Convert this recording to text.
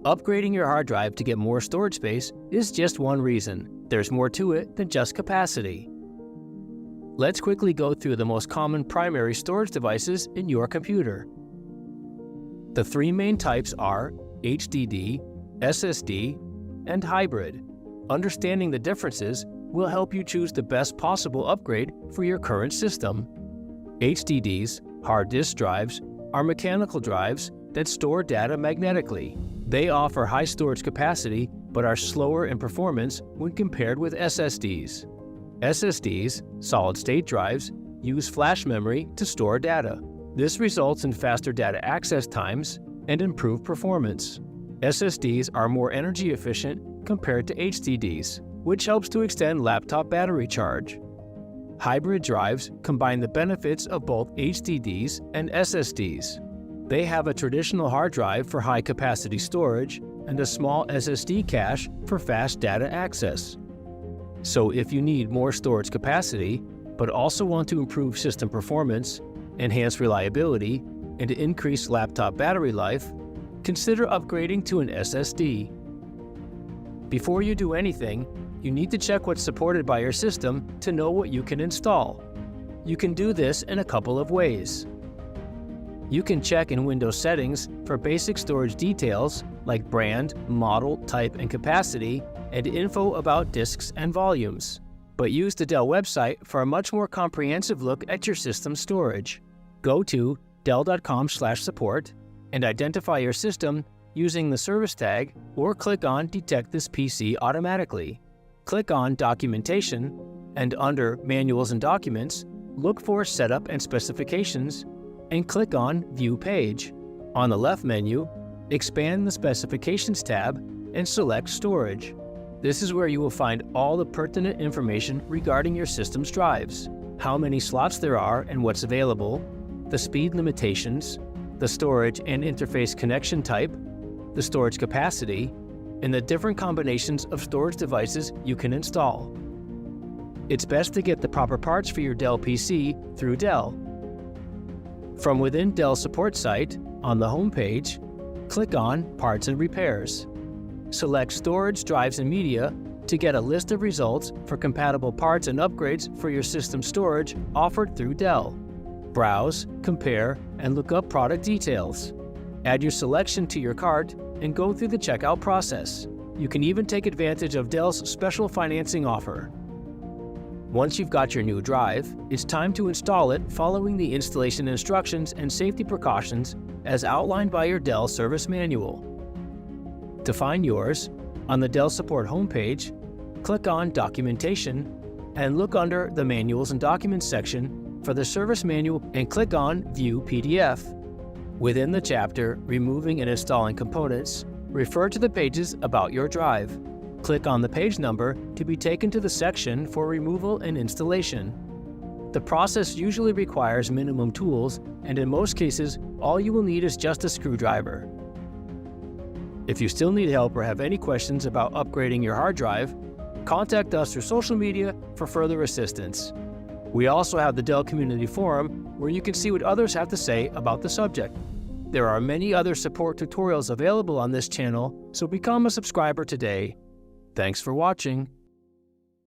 Upgrading your hard drive to get more storage space is just one reason. There's more to it than just capacity. Let's quickly go through the most common primary storage devices in your computer. The three main types are HDD, SSD, and hybrid. Understanding the differences will help you choose the best possible upgrade for your current system. HDDs, hard disk drives, are mechanical drives that store data magnetically. They offer high storage capacity but are slower in performance when compared with SSDs. SSDs, solid-state drives, use flash memory to store data. This results in faster data access times and improved performance. SSDs are more energy efficient compared to HDDs, which helps to extend laptop battery charge. Hybrid drives combine the benefits of both HDDs and SSDs. They have a traditional hard drive for high-capacity storage and a small SSD cache for fast data access. So if you need more storage capacity, but also want to improve system performance, enhance reliability, and increase laptop battery life, consider upgrading to an SSD. Before you do anything, you need to check what's supported by your system to know what you can install. You can do this in a couple of ways. You can check in Windows settings for basic storage details like brand, model, type, and capacity, and info about disks and volumes. But use the Dell website for a much more comprehensive look at your system storage. Go to dell.com/support and identify your system using the service tag, or click on Detect this PC automatically. Click on Documentation, and under Manuals and Documents, look for Setup and Specifications, and click on View Page. On the left menu, expand the Specifications tab and select Storage. This is where you will find all the pertinent information regarding your system's drives, how many slots there are and what's available, the speed limitations, the storage and interface connection type, the storage capacity, and the different combinations of storage devices you can install. It's best to get the proper parts for your Dell PC through Dell. From within Dell support site, on the home page, click on Parts and Repairs. Select Storage, Drives, and Media to get a list of results for compatible parts and upgrades for your system storage offered through Dell. Browse, compare, and look up product details. Add your selection to your cart and go through the checkout process. You can even take advantage of Dell's special financing offer. Once you've got your new drive, it's time to install it following the installation instructions and safety precautions as outlined by your Dell Service Manual. To find yours, on the Dell Support homepage, click on Documentation and look under the Manuals and Documents section for the Service Manual and click on View PDF. Within the chapter Removing and Installing Components, refer to the pages about your drive. Click on the page number to be taken to the section for removal and installation. The process usually requires minimum tools, and in most cases, all you will need is just a screwdriver. If you still need help or have any questions about upgrading your hard drive, contact us through social media for further assistance. We also have the Dell Community Forum where you can see what others have to say about the subject. There are many other support tutorials available on this channel, so become a subscriber today. Thanks for watching.